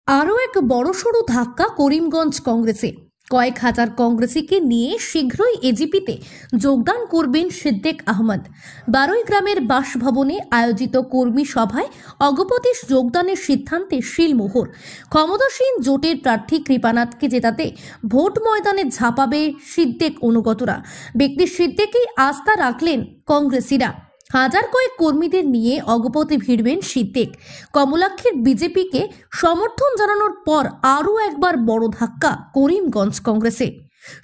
আরও এক বড়সড় ধাক্কা করিমগঞ্জ কংগ্রেসে। কয়েক হাজার কংগ্রেসীকে নিয়ে শীঘ্রই এজিপিতে যোগদান করবেন সিদ্দিক আহমদ। বারুইগ্রামের বাসভবনে আয়োজিত কর্মী সভায় অগপতির যোগদানের সিদ্ধান্তে শিলমোহর। ক্ষমতাসীন জোটের প্রার্থী কৃপানাথকে জেতাতে ভোট ময়দানে ঝাঁপাবে সিদ্দিক অনুগতরা। ব্যক্তি সিদ্দিকেই আস্থা রাখলেন কংগ্রেসীরা। হাজার কয়েক কর্মীদের নিয়ে অগপতি ভিড়বেন সিদ্দিক। কমলাক্ষীর বিজেপিকে সমর্থন জানানোর পর আরও একবার বড় ধাক্কা করিমগঞ্জ কংগ্রেসে।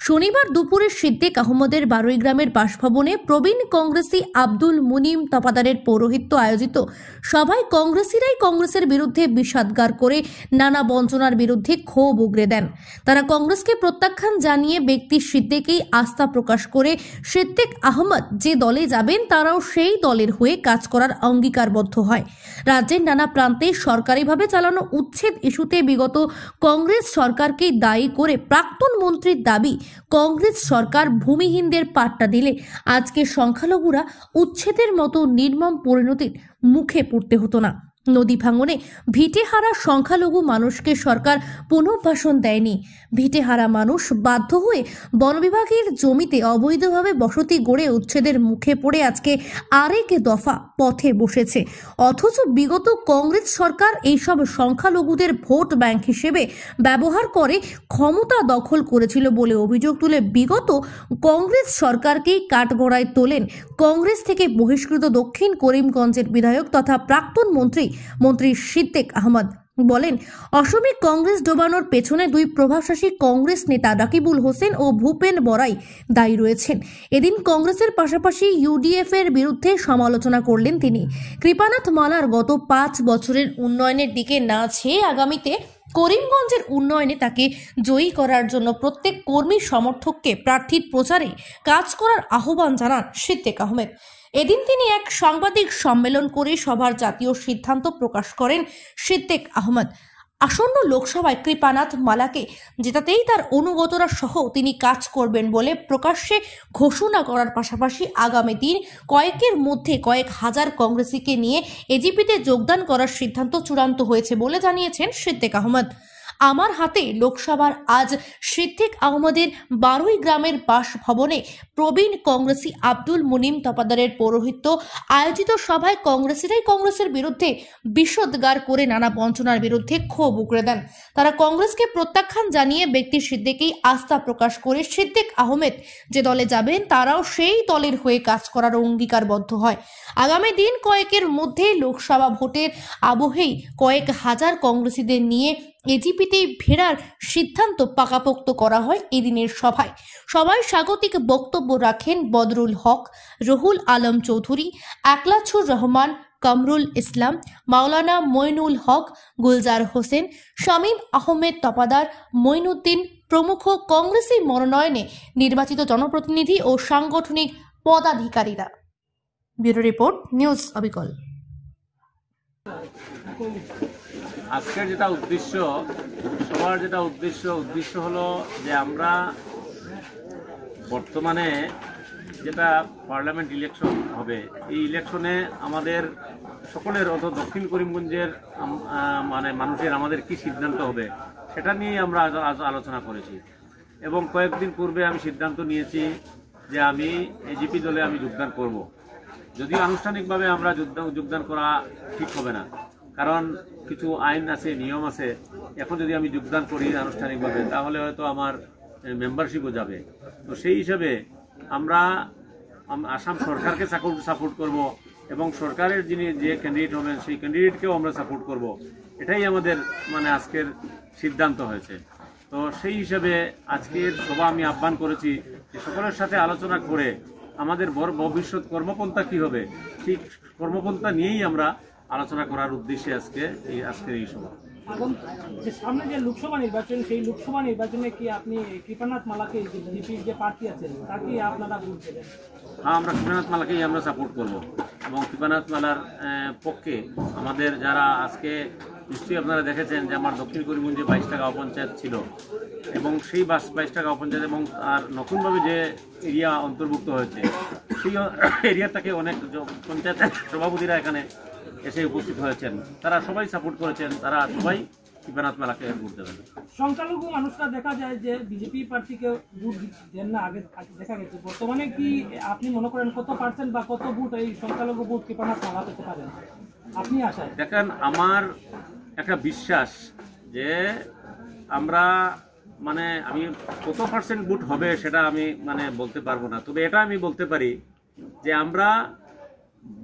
শনিবার দুপুরে সিদ্দিক আহমদের বারুইগ্রামের বাসভবনে প্রবীণ কংগ্রেসী আব্দুল মুনিম তপাদারের পৌরোহিত্য আয়োজিত সভায় কংগ্রেসীরাই কংগ্রেসের বিরুদ্ধে বিষাদগার করে নানা বঞ্চনার বিরুদ্ধে ক্ষোভ উগরে দেন। তারা কংগ্রেসকে প্রত্যাখ্যান জানিয়ে ব্যক্তি সিদ্দিকেই আস্থা প্রকাশ করে সিদ্দিক আহমদ যে দলে যাবেন তারাও সেই দলের হয়ে কাজ করার অঙ্গীকারবদ্ধ হয়। রাজ্যের নানা প্রান্তে সরকারিভাবে চালানো উচ্ছেদ ইস্যুতে বিগত কংগ্রেস সরকারকেই দায়ী করে প্রাক্তন মন্ত্রীর দাবি, কংগ্রেস সরকার ভূমিহীনদের পাট্টা দিলে আজকে সংখ্যালঘুরা উচ্ছেদের মতো নির্মম পরিণতির মুখে পড়তে হতো না। নদী ভাঙনে ভিটেহারা সংখ্যালঘু মানুষকে সরকার পুনর্বাসন দেয়নি। ভিটেহারা মানুষ বাধ্য হয়ে বন বিভাগের জমিতে অবৈধভাবে বসতি গড়ে উচ্ছেদের মুখে পড়ে আজকে আরেক দফা পথে বসেছে। অথচ বিগত কংগ্রেস সরকার এইসব সংখ্যালঘুদের ভোট ব্যাংক হিসেবে ব্যবহার করে ক্ষমতা দখল করেছিল বলে অভিযোগ তুলে বিগত কংগ্রেস সরকারকেই কাঠগড়ায় তোলেন কংগ্রেস থেকে বহিষ্কৃত দক্ষিণ করিমগঞ্জের বিধায়ক তথা প্রাক্তন মন্ত্রী সিদ্দিক আহমদ। বলেন, অসমে কংগ্রেস ডোবানোর পেছনে দুই প্রভাবশালী কংগ্রেস নেতা রাকিবুল হোসেন ও ভূপেন বড়াই দায়ী রয়েছেন। এদিন কংগ্রেসের পাশাপাশি ইউডিএফ এর বিরুদ্ধে সমালোচনা করলেন তিনি। কৃপানাথ মালার গত 5 বছরের উন্নয়নের দিকে না চেয়ে আগামীতে করিমগঞ্জের উন্নয়নে তাকে জয়ী করার জন্য প্রত্যেক কর্মী সমর্থককে প্রার্থীর প্রচারে কাজ করার আহ্বান জানান সিদ্দিক আহমেদ। এদিন তিনি এক সাংবাদিক সম্মেলন করে সভার জাতীয় সিদ্ধান্ত প্রকাশ করেন সিদ্দিক আহমদ। আসন্ন লোকসভায় কৃপানাথ মালাকে জেতাতেই তার অনুগতরা সহ তিনি কাজ করবেন বলে প্রকাশ্যে ঘোষণা করার পাশাপাশি আগামী দিন কয়েকের মধ্যে কয়েক হাজার কংগ্রেসীকে নিয়ে এজিপিতে যোগদান করার সিদ্ধান্ত চূড়ান্ত হয়েছে বলে জানিয়েছেন সিদ্দিক আহমদ। আমার হাতে লোকসভার আজ সিদ্দিক আহমদের বারুইগ্রামের বাসভবনে প্রবীণ কংগ্রেসী আব্দুল মুনিম তপাদারের পৌরোহিত্য আয়োজিত সভায় কংগ্রেসীরাই কংগ্রেসের বিরুদ্ধে বিষোদ্গার করে নানা বঞ্চনার বিরুদ্ধে ক্ষোভ উগরে দেন। তারা কংগ্রেসকে প্রত্যাখ্যান জানিয়ে ব্যক্তি সিদ্দিকেই আস্থা প্রকাশ করে সিদ্দিক আহমেদ যে দলে যাবেন তারাও সেই দলের হয়ে কাজ করার অঙ্গীকারবদ্ধ হয়। আগামী দিন কয়েকের মধ্যে লোকসভা ভোটের আবহেই কয়েক হাজার কংগ্রেসীদের নিয়ে এজিপিতে ফেরার সিদ্ধান্ত পাকাপোক্ত করা হয় এদিনের সভায়। সবাই স্বাগতিক বক্তব্য রাখেন বদরুল হক, রুহুল আলম চৌধুরী, আকলাছুর রহমান, কামরুল ইসলাম, মাওলানা মইনুল হক, গুলজার হোসেন, শামীম আহমেদ তপাদার, মইনুদ্দিন প্রমুখ কংগ্রেসী মনোনয়নে নির্বাচিত জনপ্রতিনিধি ও সাংগঠনিক পদাধিকারীরা। ব্যুরো রিপোর্ট, নিউজ অবিকল। আজকের যেটা উদ্দেশ্য, সবার যেটা উদ্দেশ্য হলো যে আমরা বর্তমানে যেটা পার্লামেন্ট ইলেকশন হবে, এই ইলেকশনে আমাদের সকলের অত দক্ষিণ করিমগঞ্জের মানে মানুষের আমাদের কি সিদ্ধান্ত হবে সেটা নিয়েই আমরা আজ আলোচনা করেছি। এবং কয়েকদিন পূর্বে আমি সিদ্ধান্ত নিয়েছি যে আমি এজিপি দলে আমি যোগদান করব। যদিও আনুষ্ঠানিকভাবে আমরা যোগদান করা ঠিক হবে না, কারণ কিছু আইন আছে, নিয়ম আছে। এখন যদি আমি যোগদান করি আনুষ্ঠানিকভাবে তাহলে হয়তো আমার মেম্বারশিপও যাবে। তো সেই হিসাবে আমরা আসাম সরকারকে সাপোর্ট করব এবং সরকারের যে ক্যান্ডিডেট হবেন সেই ক্যান্ডিডেটকেও আমরা সাপোর্ট করব। এটাই আমাদের মানে আজকের সিদ্ধান্ত হয়েছে। তো সেই হিসাবে আজকের সভা আমি আহ্বান করেছি যে সকলের সাথে আলোচনা করে আমাদের ভবিষ্যৎ কর্মপন্থা কি হবে ঠিক কর্মপন্থা নিয়েই আমরা আলোচনা করার উদ্দেশ্যে আজকের এই সভা। এবং যে সামনে যে লোকসভা নির্বাচন, সেই লোকসভা নির্বাচনে কি আপনি কৃপানাথ মালাকে বিজেপির যে প্রার্থী আছেন তাকে আপনারা ভোট দেবেন? হ্যাঁ, আমরা কৃপানাথ মালাকেই আমরা সাপোর্ট করব এবং কৃপানাথ মালার পক্ষে আমাদের যারা আজকে নিশ্চয়ই আপনারা দেখেছেন যে আমার দক্ষিণ করিমগঞ্জে 22টা গাঁও পঞ্চায়েত ছিল এবং সেই 22টা গাঁও পঞ্চায়েত এবং আর নতুনভাবে যে এরিয়া অন্তর্ভুক্ত হয়েছে সেই এরিয়াটাকে অনেক পঞ্চায়েতের সভাপতিরা এখানে এসে উপস্থিত হয়েছেন। তারা সবাই সাপোর্ট করেছেন, তারা সবাই কৃপানাথ মালাকে ভোট দেবেন। সংখ্যালঘু মানুষরা দেখা যায় যে বিজেপি প্রার্থীকে ভোট দেন না, আগে দেখা গেছে। বর্তমানে কি আপনি মনে করেন কত পার্সেন্ট বা কত ভোট এই সংখ্যালঘু ভোট কৃপানাথ মালা পেতে পারেন আপনি আশায়? দেখেন, আমার একটা বিশ্বাস যে আমরা মানে আমি কত পার্সেন্ট ভোট হবে সেটা আমি মানে বলতে পারবো না, তবে এটা আমি বলতে পারি যে আমরা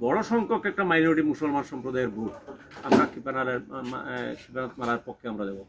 বড় সংখ্যক একটা মাইনরিটি মুসলমান সম্প্রদায়ের ভোট আমরা কৃপানাথ মালার পক্ষে আমরা দেবো।